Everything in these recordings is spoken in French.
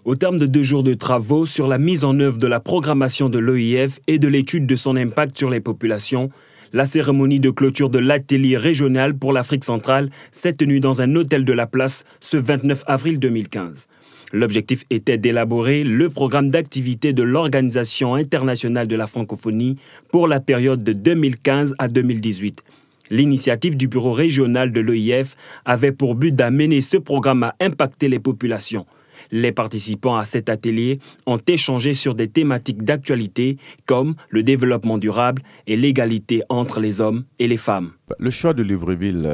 Au terme de 2 jours de travaux sur la mise en œuvre de la programmation de l'OIF et de l'étude de son impact sur les populations, la cérémonie de clôture de l'atelier régional pour l'Afrique centrale s'est tenue dans un hôtel de la place ce 29 avril 2015. L'objectif était d'élaborer le programme d'activité de l'Organisation internationale de la francophonie pour la période de 2015 à 2018. L'initiative du bureau régional de l'OIF avait pour but d'amener ce programme à impacter les populations. Les participants à cet atelier ont échangé sur des thématiques d'actualité comme le développement durable et l'égalité entre les hommes et les femmes. Le choix de Libreville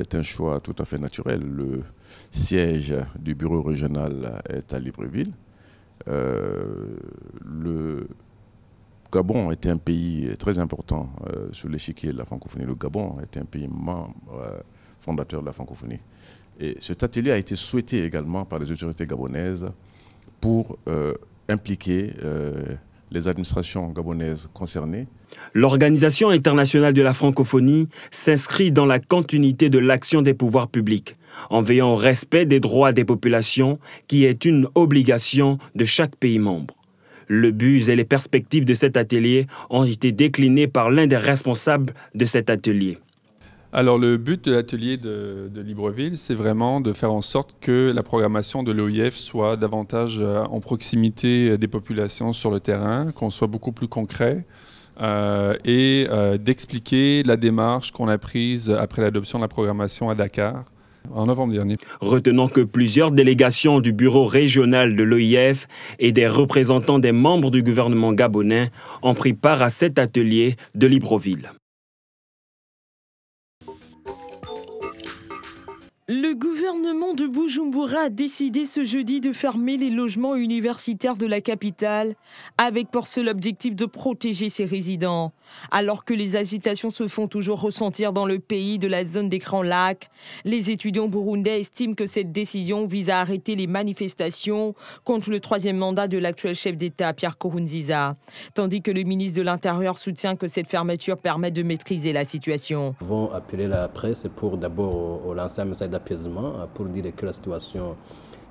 est un choix tout à fait naturel. Le siège du bureau régional est à Libreville. Le Gabon est un pays très important sur l'échiquier de la francophonie. Le Gabon est un pays membre fondateur de la francophonie. Et cet atelier a été souhaité également par les autorités gabonaises pour impliquer les administrations gabonaises concernées. L'Organisation internationale de la francophonie s'inscrit dans la continuité de l'action des pouvoirs publics, en veillant au respect des droits des populations, qui est une obligation de chaque pays membre. Le but et les perspectives de cet atelier ont été déclinés par l'un des responsables de cet atelier. Alors le but de l'atelier de Libreville, c'est vraiment de faire en sorte que la programmation de l'OIF soit davantage en proximité des populations sur le terrain, qu'on soit beaucoup plus concret et d'expliquer la démarche qu'on a prise après l'adoption de la programmation à Dakar en novembre dernier. Retenons que plusieurs délégations du bureau régional de l'OIF et des représentants des membres du gouvernement gabonais ont pris part à cet atelier de Libreville. Le gouvernement de Bujumbura a décidé ce jeudi de fermer les logements universitaires de la capitale avec pour seul objectif de protéger ses résidents. Alors que les agitations se font toujours ressentir dans le pays de la zone des Grands Lacs, les étudiants burundais estiment que cette décision vise à arrêter les manifestations contre le 3e mandat de l'actuel chef d'État, Pierre Nkurunziza, tandis que le ministre de l'Intérieur soutient que cette fermeture permet de maîtriser la situation. Nous avons appelé la presse pour d'abord lancer un message d'apaisement pour dire que la situation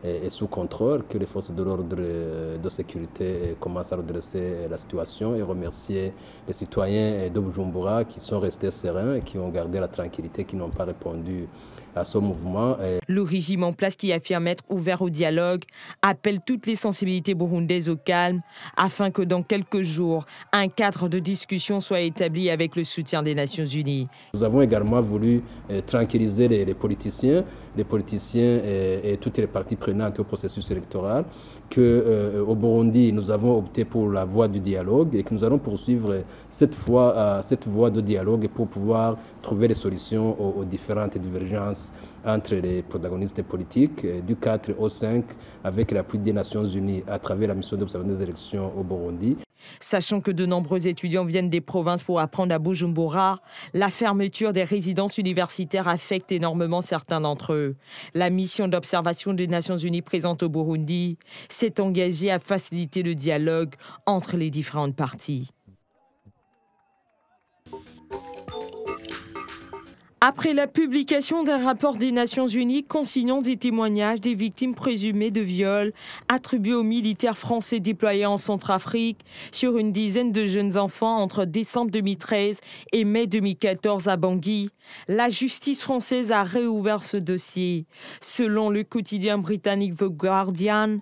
est sous contrôle, que les forces de l'ordre de sécurité commencent à redresser la situation et remercier les citoyens de Bujumbura qui sont restés sereins et qui ont gardé la tranquillité, qui n'ont pas répondu à ce mouvement. Le régime en place, qui affirme être ouvert au dialogue, appelle toutes les sensibilités burundaises au calme afin que dans quelques jours, un cadre de discussion soit établi avec le soutien des Nations Unies. Nous avons également voulu tranquilliser les politiciens et toutes les parties prenantes au processus électoral, qu'au Burundi, nous avons opté pour la voie du dialogue et que nous allons poursuivre cette voie de dialogue pour pouvoir trouver des solutions aux différentes divergences entre les protagonistes politiques du 4 au 5 avec l'appui des Nations Unies à travers la mission d'observation des élections au Burundi. Sachant que de nombreux étudiants viennent des provinces pour apprendre à Bujumbura, la fermeture des résidences universitaires affecte énormément certains d'entre eux. La mission d'observation des Nations Unies présente au Burundi s'est engagée à faciliter le dialogue entre les différentes parties. Après la publication d'un rapport des Nations Unies consignant des témoignages des victimes présumées de viols attribués aux militaires français déployés en Centrafrique sur une dizaine de jeunes enfants entre décembre 2013 et mai 2014 à Bangui, la justice française a réouvert ce dossier. Selon le quotidien britannique The Guardian,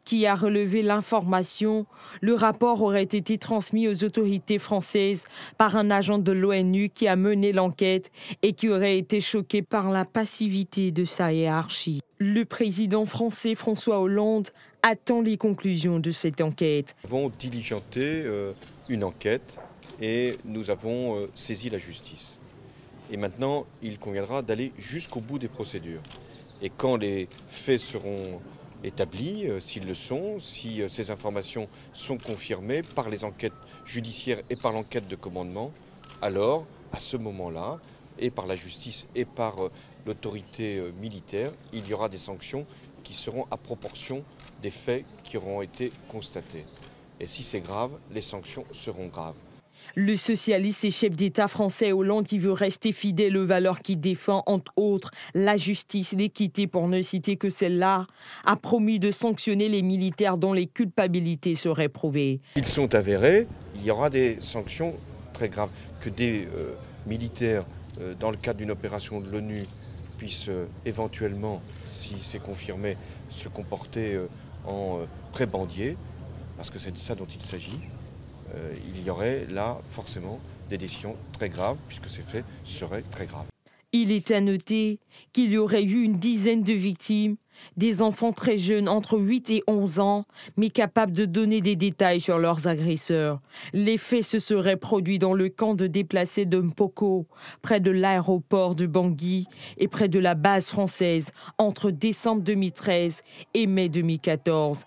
qui a relevé l'information, le rapport aurait été transmis aux autorités françaises par un agent de l'ONU qui a mené l'enquête et qui aurait été choqué par la passivité de sa hiérarchie. Le président français François Hollande attend les conclusions de cette enquête. Nous avons diligenté une enquête et nous avons saisi la justice. Et maintenant, il conviendra d'aller jusqu'au bout des procédures. Et quand les faits seront établis, s'ils le sont, si ces informations sont confirmées par les enquêtes judiciaires et par l'enquête de commandement, alors, à ce moment-là, et par la justice et par l'autorité militaire, il y aura des sanctions qui seront à proportion des faits qui auront été constatés. Et si c'est grave, les sanctions seront graves. Le socialiste et chef d'État français Hollande, qui veut rester fidèle aux valeurs qu'il défend, entre autres la justice et l'équité pour ne citer que celle-là, a promis de sanctionner les militaires dont les culpabilités seraient prouvées. S'ils sont avérés, il y aura des sanctions très graves. Que des militaires, dans le cadre d'une opération de l'ONU, puissent éventuellement, si c'est confirmé, se comporter en prébendiers, parce que c'est de ça dont il s'agit, il y aurait là forcément des décisions très graves, puisque ces faits seraient très graves. Il est à noter qu'il y aurait eu une dizaine de victimes, des enfants très jeunes, entre 8 et 11 ans, mais capables de donner des détails sur leurs agresseurs. Les faits se seraient produits dans le camp de déplacés de Mpoko, près de l'aéroport de Bangui et près de la base française, entre décembre 2013 et mai 2014.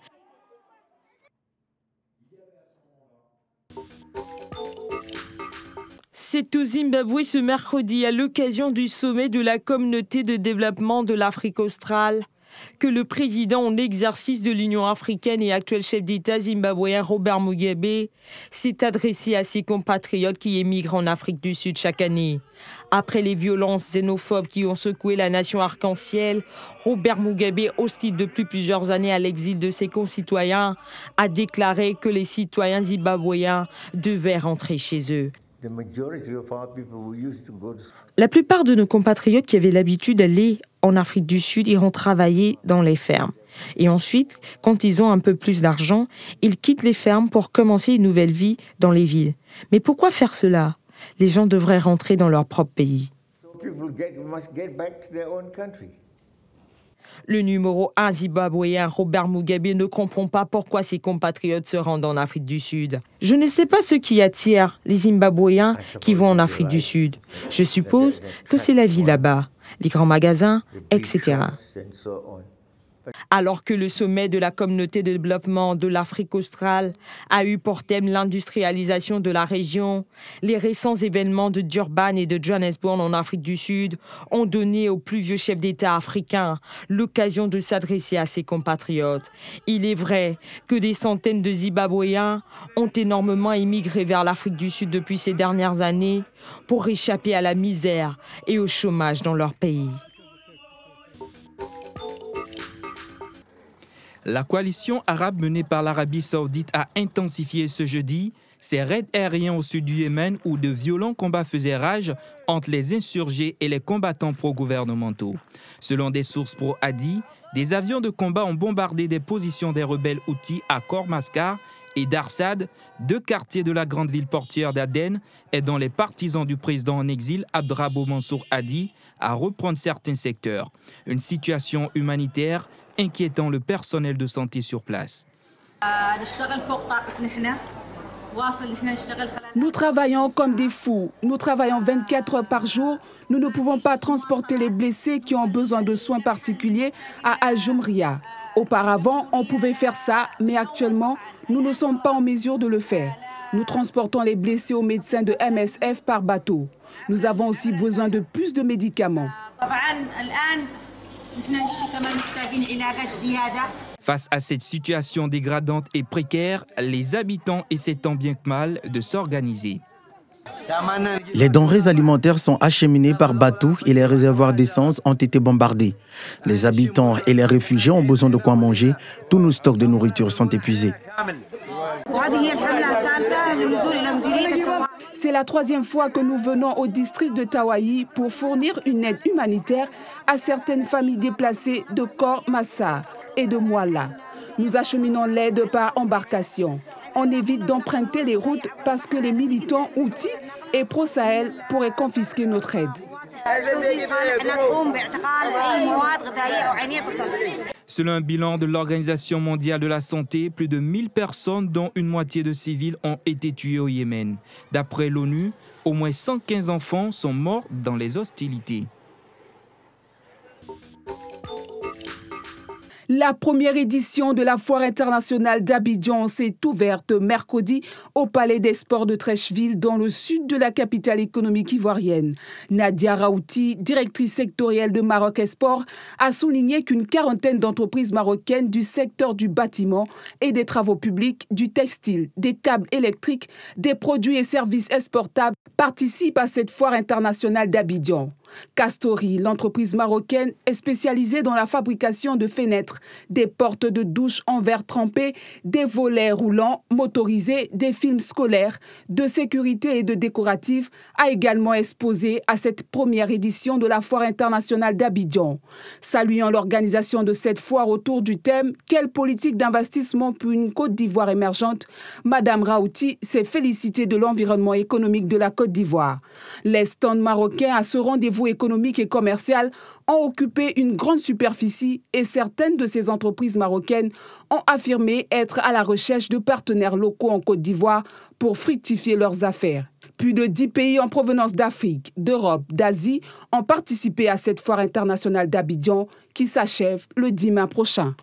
C'est au Zimbabwe ce mercredi, à l'occasion du sommet de la communauté de développement de l'Afrique australe, que le président en exercice de l'Union africaine et actuel chef d'État zimbabwéen Robert Mugabe s'est adressé à ses compatriotes qui émigrent en Afrique du Sud chaque année. Après les violences xénophobes qui ont secoué la nation arc-en-ciel, Robert Mugabe, hostile depuis plusieurs années à l'exil de ses concitoyens, a déclaré que les citoyens zimbabwéens devaient rentrer chez eux. La plupart de nos compatriotes qui avaient l'habitude d'aller en Afrique du Sud iront travailler dans les fermes. Et ensuite, quand ils ont un peu plus d'argent, ils quittent les fermes pour commencer une nouvelle vie dans les villes. Mais pourquoi faire cela? Les gens devraient rentrer dans leur propre pays. Le numéro 1 zimbabwéen Robert Mugabe ne comprend pas pourquoi ses compatriotes se rendent en Afrique du Sud. Je ne sais pas ce qui attire les Zimbabwéens qui vont en Afrique du Sud. Je suppose que c'est la vie là-bas, les grands magasins, etc. Alors que le sommet de la communauté de développement de l'Afrique australe a eu pour thème l'industrialisation de la région, les récents événements de Durban et de Johannesburg en Afrique du Sud ont donné aux plus vieux chefs d'État africains l'occasion de s'adresser à ses compatriotes. Il est vrai que des centaines de Zimbabwéens ont énormément émigré vers l'Afrique du Sud depuis ces dernières années pour échapper à la misère et au chômage dans leur pays. La coalition arabe menée par l'Arabie saoudite a intensifié ce jeudi ses raids aériens au sud du Yémen où de violents combats faisaient rage entre les insurgés et les combattants pro-gouvernementaux. Selon des sources pro-Hadi, des avions de combat ont bombardé des positions des rebelles Houthis à Khor-Maskar et Darsad, deux quartiers de la grande ville portière d'Aden, aidant les partisans du président en exil Abdrabbo Mansour Hadi à reprendre certains secteurs. Une situation humanitaire inquiétant le personnel de santé sur place. Nous travaillons comme des fous. Nous travaillons 24 heures par jour. Nous ne pouvons pas transporter les blessés qui ont besoin de soins particuliers à Al-Jumriya. Auparavant, on pouvait faire ça, mais actuellement, nous ne sommes pas en mesure de le faire. Nous transportons les blessés aux médecins de MSF par bateau. Nous avons aussi besoin de plus de médicaments. Face à cette situation dégradante et précaire, les habitants essaient tant bien que mal de s'organiser. Les denrées alimentaires sont acheminées par bateau et les réservoirs d'essence ont été bombardés. Les habitants et les réfugiés ont besoin de quoi manger. Tous nos stocks de nourriture sont épuisés. C'est la troisième fois que nous venons au district de Tawayi pour fournir une aide humanitaire à certaines familles déplacées de Khor-Massar et de Mouala. Nous acheminons l'aide par embarcation. On évite d'emprunter les routes parce que les militants Houthis et pro-Sahel pourraient confisquer notre aide. Selon un bilan de l'Organisation mondiale de la santé, plus de 1000 personnes, dont une moitié de civils, ont été tuées au Yémen. D'après l'ONU, au moins 115 enfants sont morts dans les hostilités. La première édition de la Foire internationale d'Abidjan s'est ouverte mercredi au Palais des Sports de Trècheville, dans le sud de la capitale économique ivoirienne. Nadia Raouti, directrice sectorielle de Maroc Export, a souligné qu'une quarantaine d'entreprises marocaines du secteur du bâtiment et des travaux publics, du textile, des câbles électriques, des produits et services exportables participent à cette Foire internationale d'Abidjan. Castori, l'entreprise marocaine, est spécialisée dans la fabrication de fenêtres, des portes de douche en verre trempé, des volets roulants motorisés, des films scolaires, de sécurité et de décoratifs, a également exposé à cette première édition de la Foire internationale d'Abidjan. Saluant l'organisation de cette foire autour du thème « Quelle politique d'investissement pour une Côte d'Ivoire émergente ?», Madame Raouti s'est félicitée de l'environnement économique de la Côte d'Ivoire. Les stands marocains à ce rendez-vous économique et commercial ont occupé une grande superficie et certaines de ces entreprises marocaines ont affirmé être à la recherche de partenaires locaux en Côte d'Ivoire pour fructifier leurs affaires. Plus de 10 pays en provenance d'Afrique, d'Europe, d'Asie ont participé à cette foire internationale d'Abidjan qui s'achève le 10 mai prochain.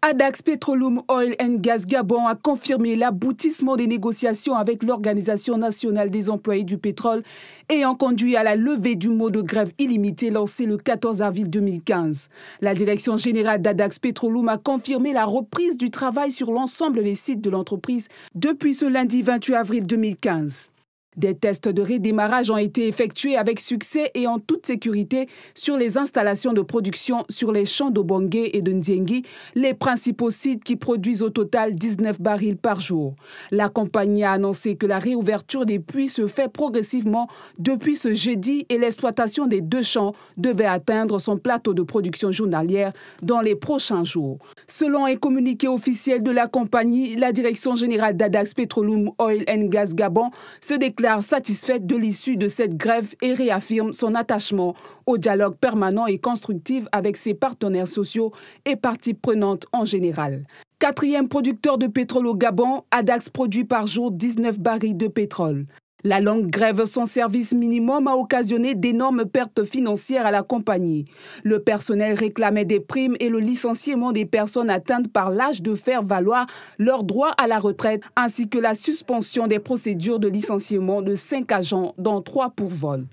Adax Petroleum Oil and Gas Gabon a confirmé l'aboutissement des négociations avec l'Organisation nationale des employés du pétrole ayant conduit à la levée du mot de grève illimité lancé le 14 avril 2015. La direction générale d'Adax Petroleum a confirmé la reprise du travail sur l'ensemble des sites de l'entreprise depuis ce lundi 28 avril 2015. Des tests de redémarrage ont été effectués avec succès et en toute sécurité sur les installations de production sur les champs d'Obongué et de Ndiengi, les principaux sites qui produisent au total 19 barils par jour. La compagnie a annoncé que la réouverture des puits se fait progressivement depuis ce jeudi et l'exploitation des 2 champs devait atteindre son plateau de production journalière dans les prochains jours. Selon un communiqué officiel de la compagnie, la direction générale d'Adax Petroleum Oil and Gas Gabon se déclare satisfaite de l'issue de cette grève et réaffirme son attachement au dialogue permanent et constructif avec ses partenaires sociaux et parties prenantes en général. 4e producteur de pétrole au Gabon, Adax produit par jour 19 barils de pétrole. La longue grève sans service minimum a occasionné d'énormes pertes financières à la compagnie. Le personnel réclamait des primes et le licenciement des personnes atteintes par l'âge de faire valoir leur droit à la retraite, ainsi que la suspension des procédures de licenciement de 5 agents, dont 3 pour vol.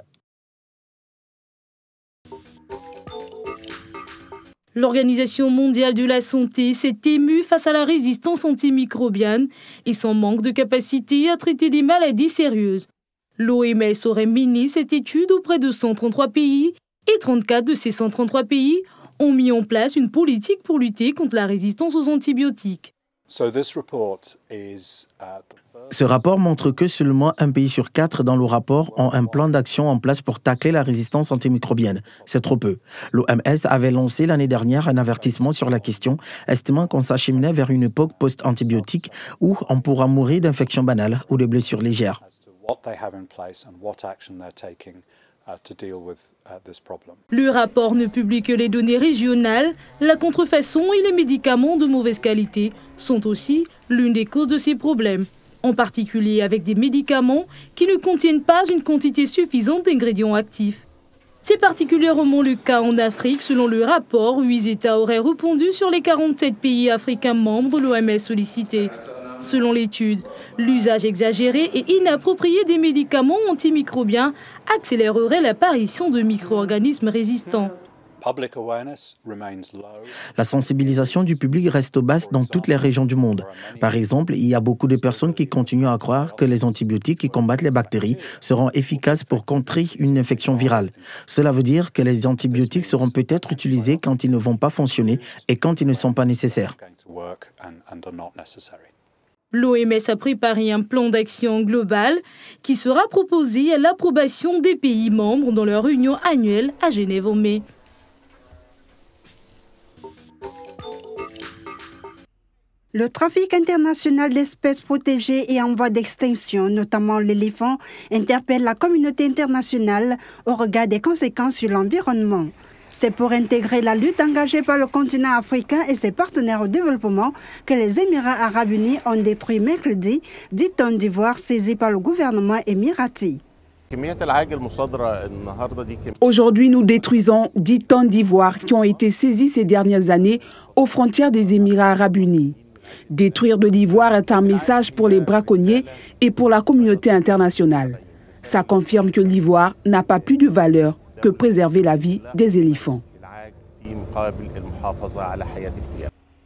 L'Organisation mondiale de la santé s'est émue face à la résistance antimicrobienne et son manque de capacité à traiter des maladies sérieuses. L'OMS aurait mené cette étude auprès de 133 pays et 34 de ces 133 pays ont mis en place une politique pour lutter contre la résistance aux antibiotiques. Ce rapport montre que seulement 1 pays sur 4 dans le rapport ont un plan d'action en place pour tacler la résistance antimicrobienne. C'est trop peu. L'OMS avait lancé l'année dernière un avertissement sur la question, estimant qu'on s'acheminait vers une époque post-antibiotique où on pourra mourir d'infections banales ou de blessures légères. Le rapport ne publie que les données régionales. La contrefaçon et les médicaments de mauvaise qualité sont aussi l'une des causes de ces problèmes, en particulier avec des médicaments qui ne contiennent pas une quantité suffisante d'ingrédients actifs. C'est particulièrement le cas en Afrique. Selon le rapport, 8 États auraient répondu sur les 47 pays africains membres de l'OMS sollicités. Selon l'étude, l'usage exagéré et inapproprié des médicaments antimicrobiens accélérerait l'apparition de micro-organismes résistants. La sensibilisation du public reste basse dans toutes les régions du monde. Par exemple, il y a beaucoup de personnes qui continuent à croire que les antibiotiques qui combattent les bactéries seront efficaces pour contrer une infection virale. Cela veut dire que les antibiotiques seront peut-être utilisés quand ils ne vont pas fonctionner et quand ils ne sont pas nécessaires. L'OMS a préparé un plan d'action global qui sera proposé à l'approbation des pays membres dans leur réunion annuelle à Genève en mai. Le trafic international d'espèces protégées et en voie d'extinction, notamment l'éléphant, interpelle la communauté internationale au regard des conséquences sur l'environnement. C'est pour intégrer la lutte engagée par le continent africain et ses partenaires au développement que les Émirats arabes unis ont détruit mercredi 10 tonnes d'ivoire saisies par le gouvernement émirati. Aujourd'hui, nous détruisons 10 tonnes d'ivoire qui ont été saisies ces dernières années aux frontières des Émirats arabes unis. Détruire de l'ivoire est un message pour les braconniers et pour la communauté internationale. Ça confirme que l'ivoire n'a pas plus de valeur que préserver la vie des éléphants.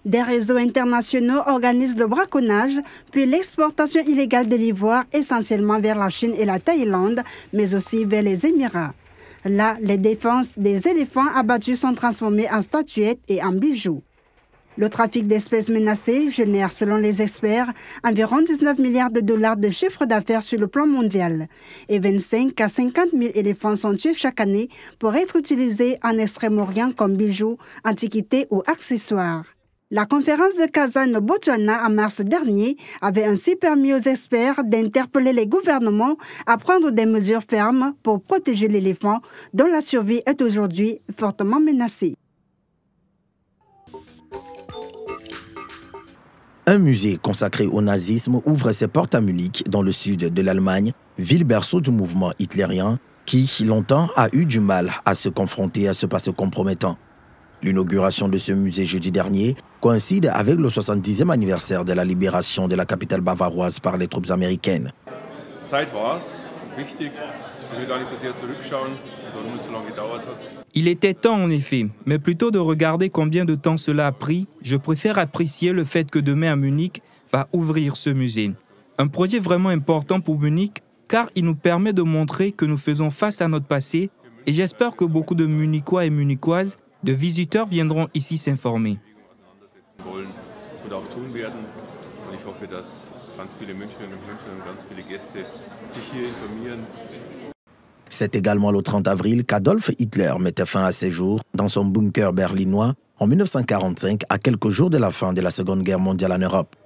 Des réseaux internationaux organisent le braconnage, puis l'exportation illégale de l'ivoire, essentiellement vers la Chine et la Thaïlande, mais aussi vers les Émirats. Là, les défenses des éléphants abattus sont transformées en statuettes et en bijoux. Le trafic d'espèces menacées génère, selon les experts, environ 19 milliards de dollars de chiffre d'affaires sur le plan mondial. Et 25 à 50 000 éléphants sont tués chaque année pour être utilisés en Extrême-Orient comme bijoux, antiquités ou accessoires. La conférence de Kazan au Botswana en mars dernier avait ainsi permis aux experts d'interpeller les gouvernements à prendre des mesures fermes pour protéger l'éléphant, dont la survie est aujourd'hui fortement menacée. Un musée consacré au nazisme ouvre ses portes à Munich, dans le sud de l'Allemagne, ville berceau du mouvement hitlérien, qui longtemps a eu du mal à se confronter à ce passé compromettant. L'inauguration de ce musée jeudi dernier coïncide avec le 70e anniversaire de la libération de la capitale bavaroise par les troupes américaines. Il était temps en effet, mais plutôt de regarder combien de temps cela a pris, je préfère apprécier le fait que demain à Munich va ouvrir ce musée. Un projet vraiment important pour Munich car il nous permet de montrer que nous faisons face à notre passé et j'espère que beaucoup de Munichois et Munichoises, de visiteurs viendront ici s'informer. C'est également le 30 avril qu'Adolf Hitler mettait fin à ses jours dans son bunker berlinois en 1945, à quelques jours de la fin de la Seconde Guerre mondiale en Europe.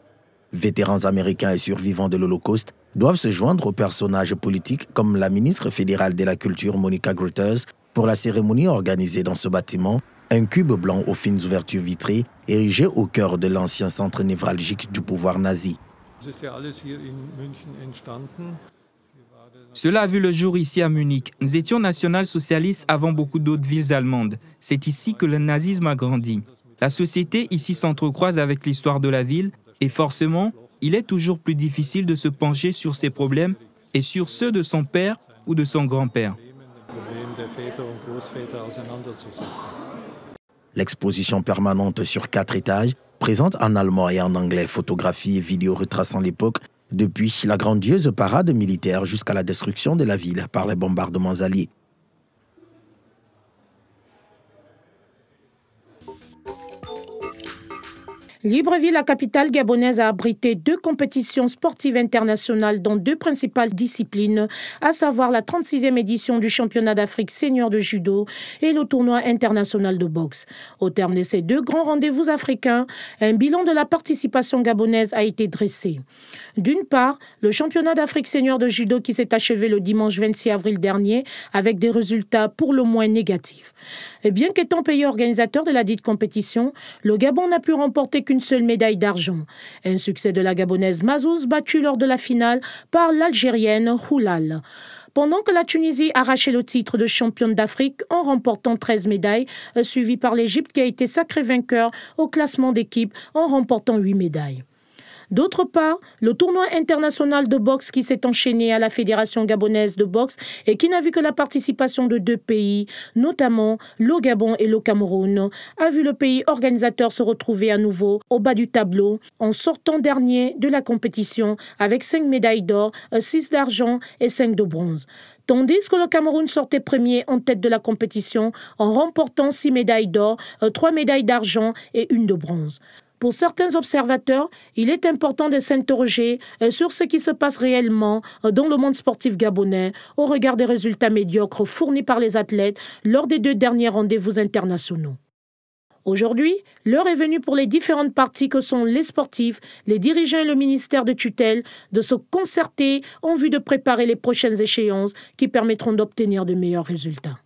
Vétérans américains et survivants de l'Holocauste doivent se joindre aux personnages politiques comme la ministre fédérale de la Culture Monica Grütters pour la cérémonie organisée dans ce bâtiment, un cube blanc aux fines ouvertures vitrées érigé au cœur de l'ancien centre névralgique du pouvoir nazi. Cela a vu le jour ici à Munich. Nous étions national-socialistes avant beaucoup d'autres villes allemandes. C'est ici que le nazisme a grandi. La société ici s'entrecroise avec l'histoire de la ville et forcément, il est toujours plus difficile de se pencher sur ses problèmes et sur ceux de son père ou de son grand-père. L'exposition permanente sur 4 étages présente en allemand et en anglais photographies et vidéos retraçant l'époque depuis la grandiose parade militaire jusqu'à la destruction de la ville par les bombardements alliés. Libreville, la capitale gabonaise, a abrité 2 compétitions sportives internationales dans 2 principales disciplines, à savoir la 36e édition du championnat d'Afrique senior de judo et le tournoi international de boxe. Au terme de ces 2 grands rendez-vous africains, un bilan de la participation gabonaise a été dressé. D'une part, le championnat d'Afrique senior de judo qui s'est achevé le dimanche 26 avril dernier avec des résultats pour le moins négatifs. Et bien qu'étant pays organisateur de la dite compétition, le Gabon n'a pu remporter qu'une seule médaille d'argent. Un succès de la Gabonaise Mazouz battue lors de la finale par l'Algérienne Houlal. Pendant que la Tunisie arrachait le titre de championne d'Afrique en remportant 13 médailles, suivie par l'Égypte qui a été sacré vainqueur au classement d'équipe en remportant 8 médailles. D'autre part, le tournoi international de boxe qui s'est enchaîné à la Fédération gabonaise de boxe et qui n'a vu que la participation de 2 pays, notamment le Gabon et le Cameroun, a vu le pays organisateur se retrouver à nouveau au bas du tableau en sortant dernier de la compétition avec 5 médailles d'or, 6 d'argent et 5 de bronze. Tandis que le Cameroun sortait premier en tête de la compétition en remportant 6 médailles d'or, 3 médailles d'argent et 1 de bronze. Pour certains observateurs, il est important de s'interroger sur ce qui se passe réellement dans le monde sportif gabonais au regard des résultats médiocres fournis par les athlètes lors des 2 derniers rendez-vous internationaux. Aujourd'hui, l'heure est venue pour les différentes parties que sont les sportifs, les dirigeants et le ministère de tutelle de se concerter en vue de préparer les prochaines échéances qui permettront d'obtenir de meilleurs résultats.